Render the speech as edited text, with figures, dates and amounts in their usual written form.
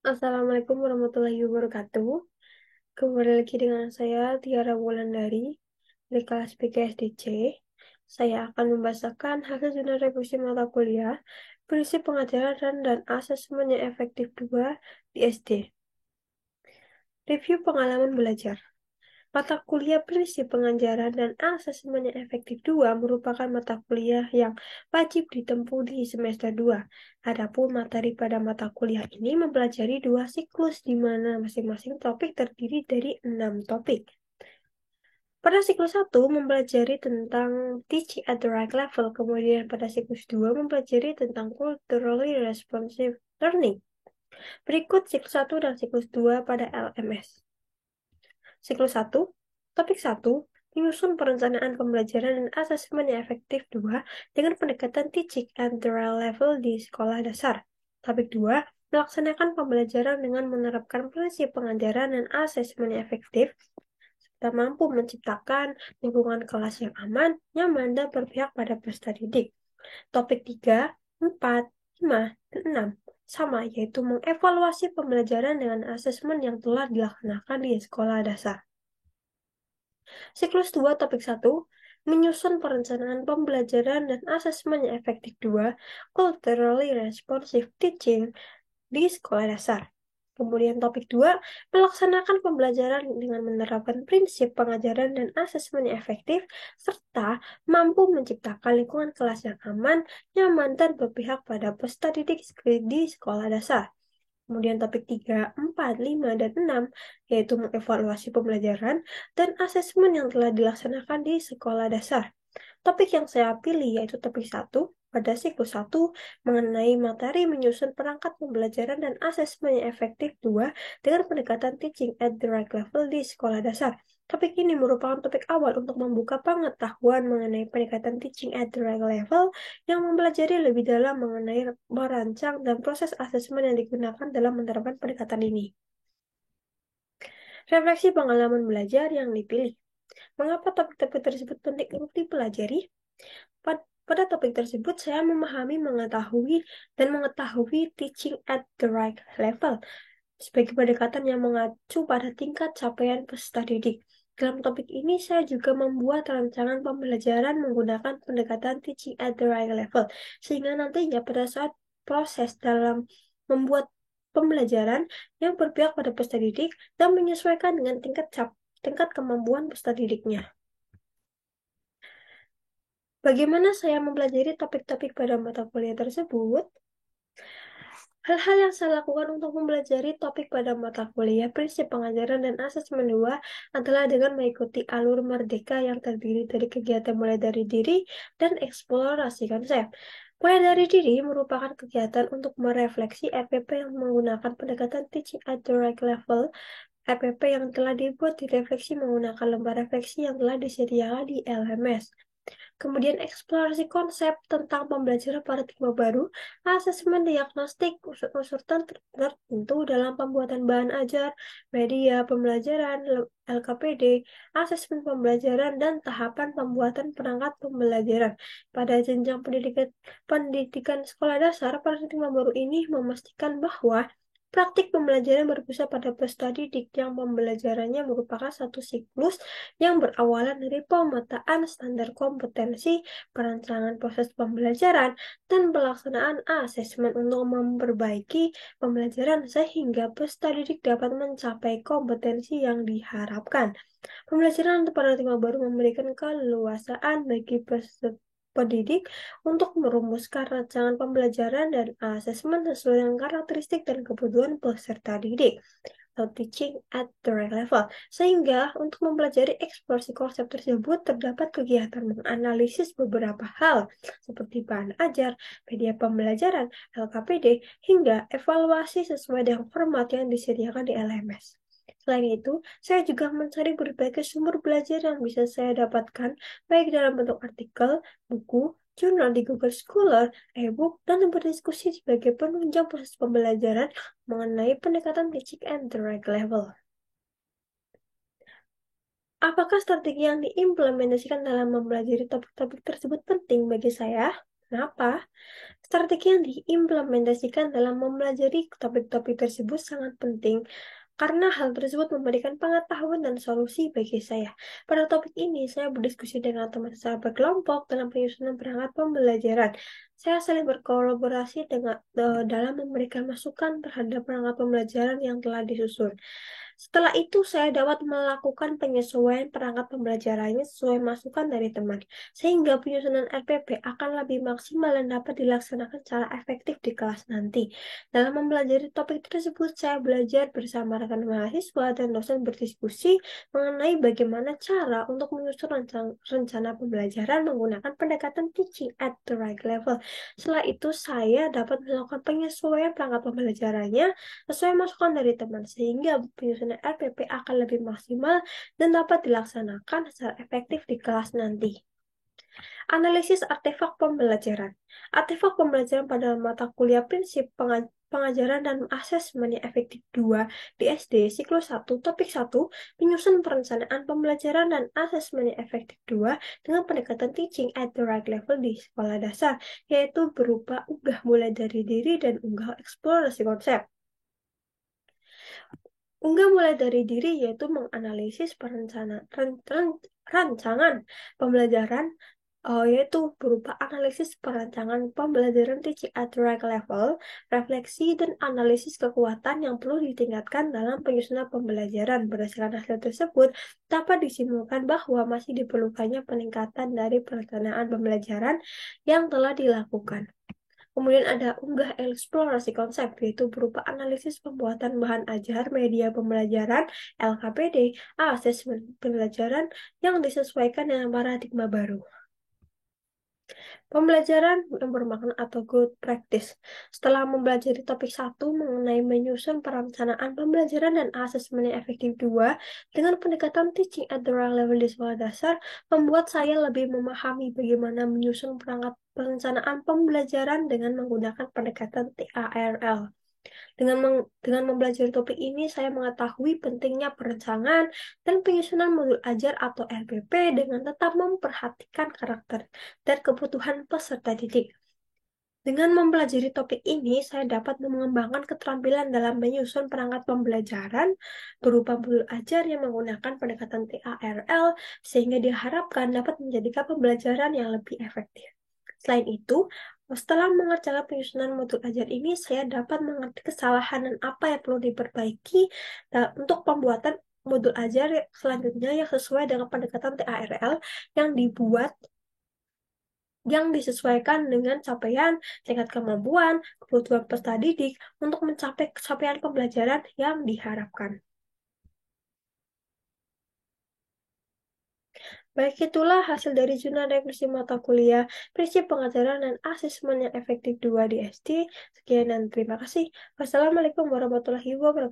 Assalamualaikum warahmatullahi wabarakatuh. Kembali lagi dengan saya Tiara Wulandari dari kelas PGSDC. Saya akan membacakan hasil jurnal revisi mata kuliah, prinsip pengajaran dan asesmen yang efektif 2 di SD. Review pengalaman belajar. Mata kuliah prinsip pengajaran dan asesmen yang efektif 2 merupakan mata kuliah yang wajib ditempuh di semester 2. Adapun materi pada mata kuliah ini mempelajari 2 siklus di mana masing-masing topik terdiri dari 6 topik. Pada siklus 1 mempelajari tentang teaching at the right level, kemudian pada siklus 2 mempelajari tentang culturally responsive learning. Berikut siklus 1 dan siklus 2 pada LMS. Siklus 1, topik 1, menyusun perencanaan pembelajaran dan asesmen yang efektif 2 dengan pendekatan teaching at the right level di sekolah dasar. Topik 2, melaksanakan pembelajaran dengan menerapkan prinsip pengajaran dan asesmen yang efektif serta mampu menciptakan lingkungan kelas yang aman, nyaman, dan berpihak pada peserta didik. Topik 3, 4, 5, dan 6 sama, yaitu mengevaluasi pembelajaran dengan asesmen yang telah dilaksanakan di sekolah dasar. Siklus 2 topik 1, menyusun perencanaan pembelajaran dan asesmen yang efektif 2, culturally responsive teaching di sekolah dasar. Kemudian topik 2, melaksanakan pembelajaran dengan menerapkan prinsip pengajaran dan asesmen yang efektif, serta mampu menciptakan lingkungan kelas yang aman, nyaman, dan berpihak pada peserta didik di sekolah dasar. Kemudian topik 3, 4, 5, dan 6, yaitu mengevaluasi pembelajaran dan asesmen yang telah dilaksanakan di sekolah dasar. Topik yang saya pilih yaitu topik 1 pada siklus 1 mengenai materi menyusun perangkat pembelajaran dan asesmen yang efektif 2 dengan pendekatan teaching at the right level di sekolah dasar. Topik ini merupakan topik awal untuk membuka pengetahuan mengenai pendekatan teaching at the right level yang mempelajari lebih dalam mengenai merancang dan proses asesmen yang digunakan dalam menerapkan pendekatan ini. Refleksi pengalaman belajar yang dipilih. Mengapa topik-topik tersebut penting untuk dipelajari? Pada topik tersebut, saya memahami, mengetahui teaching at the right level sebagai pendekatan yang mengacu pada tingkat capaian peserta didik. Dalam topik ini, saya juga membuat rancangan pembelajaran menggunakan pendekatan teaching at the right level, sehingga nantinya pada saat proses dalam membuat pembelajaran yang berpihak pada peserta didik dan menyesuaikan dengan tingkat kemampuan peserta didiknya. Bagaimana saya mempelajari topik-topik pada mata kuliah tersebut? Hal-hal yang saya lakukan untuk mempelajari topik pada mata kuliah prinsip pengajaran dan asesmen 2 adalah dengan mengikuti alur merdeka yang terdiri dari kegiatan mulai dari diri dan eksplorasi konsep. Mulai dari diri merupakan kegiatan untuk merefleksi RPP yang menggunakan pendekatan teaching at the right level. RPP yang telah dibuat direfleksi menggunakan lembar refleksi yang telah disediakan di LMS. Kemudian eksplorasi konsep tentang pembelajaran paradigma baru, asesmen diagnostik unsur-unsur tertentu dalam pembuatan bahan ajar, media pembelajaran, LKPD, asesmen pembelajaran, dan tahapan pembuatan perangkat pembelajaran. Pada jenjang pendidikan sekolah dasar, paradigma baru ini memastikan bahwa praktik pembelajaran berpusat pada peserta didik yang pembelajarannya merupakan satu siklus yang berawalan dari pemetaan standar kompetensi, perancangan proses pembelajaran, dan pelaksanaan asesmen untuk memperbaiki pembelajaran sehingga peserta didik dapat mencapai kompetensi yang diharapkan. Pembelajaran untuk paradigma baru memberikan keleluasaan bagi peserta pendidik untuk merumuskan rancangan pembelajaran dan asesmen sesuai dengan karakteristik dan kebutuhan peserta didik atau teaching at the right level. Sehingga untuk mempelajari eksplorasi konsep tersebut terdapat kegiatan menganalisis beberapa hal seperti bahan ajar, media pembelajaran, LKPD, hingga evaluasi sesuai dengan format yang disediakan di LMS. Selain itu, saya juga mencari berbagai sumber belajar yang bisa saya dapatkan, baik dalam bentuk artikel, buku, jurnal di Google Scholar, e-book, dan berdiskusi sebagai penunjang proses pembelajaran mengenai pendekatan teaching at the right level. Apakah strategi yang diimplementasikan dalam mempelajari topik-topik tersebut penting bagi saya? Kenapa? Strategi yang diimplementasikan dalam mempelajari topik-topik tersebut sangat penting karena hal tersebut memberikan pengetahuan dan solusi bagi saya. Pada topik ini, saya berdiskusi dengan teman secara berkelompok dalam penyusunan perangkat pembelajaran. Saya saling berkolaborasi dalam memberikan masukan terhadap perangkat pembelajaran yang telah disusun. Setelah itu, saya dapat melakukan penyesuaian perangkat pembelajarannya sesuai masukan dari teman, sehingga penyusunan RPP akan lebih maksimal dan dapat dilaksanakan secara efektif di kelas nanti. Dalam mempelajari topik tersebut, saya belajar bersama rekan mahasiswa dan dosen berdiskusi mengenai bagaimana cara untuk menyusun rencana pembelajaran menggunakan pendekatan teaching at the right level. Setelah itu, saya dapat melakukan penyesuaian perangkat pembelajarannya sesuai masukan dari teman, sehingga penyusunan RPP akan lebih maksimal dan dapat dilaksanakan secara efektif di kelas nanti. Analisis artefak pembelajaran. Artefak pembelajaran pada mata kuliah prinsip pengajaran dan asesmen yang efektif 2 di SD siklus 1 topik 1 penyusun perencanaan pembelajaran dan asesmen yang efektif 2 dengan pendekatan teaching at the right level di sekolah dasar, yaitu berupa unggah mulai dari diri dan unggah eksplorasi konsep. Unggah mulai dari diri yaitu menganalisis rancangan pembelajaran, yaitu berupa analisis perancangan pembelajaran teaching at the right level, refleksi dan analisis kekuatan yang perlu ditingkatkan dalam penyusunan pembelajaran. Berdasarkan hasil tersebut, dapat disimpulkan bahwa masih diperlukannya peningkatan dari perencanaan pembelajaran yang telah dilakukan. Kemudian ada unggah eksplorasi konsep, yaitu berupa analisis pembuatan bahan ajar media pembelajaran, LKPD, asesmen pembelajaran yang disesuaikan dengan paradigma baru. Pembelajaran yang bermakna atau good practice. Setelah mempelajari topik 1 mengenai menyusun perencanaan pembelajaran dan asesmen yang efektif 2 dengan pendekatan teaching at the right level di sekolah dasar, membuat saya lebih memahami bagaimana menyusun perangkat perencanaan pembelajaran dengan menggunakan pendekatan TARL. Dengan mempelajari topik ini, saya mengetahui pentingnya perencanaan dan penyusunan modul ajar atau RPP dengan tetap memperhatikan karakter dan kebutuhan peserta didik. Dengan mempelajari topik ini, saya dapat mengembangkan keterampilan dalam menyusun perangkat pembelajaran berupa modul ajar yang menggunakan pendekatan TARL, sehingga diharapkan dapat menjadikan pembelajaran yang lebih efektif. Selain itu, setelah mengerjakan penyusunan modul ajar ini, saya dapat mengerti kesalahan dan apa yang perlu diperbaiki untuk pembuatan modul ajar selanjutnya yang sesuai dengan pendekatan TARL yang disesuaikan dengan capaian tingkat kemampuan, kebutuhan peserta didik untuk mencapai capaian pembelajaran yang diharapkan. Baik, itulah hasil dari jurnal revisi mata kuliah Prinsip Pengajaran dan Asesmen yang Efektif 2 di SD. Sekian dan terima kasih. Wassalamualaikum warahmatullahi wabarakatuh.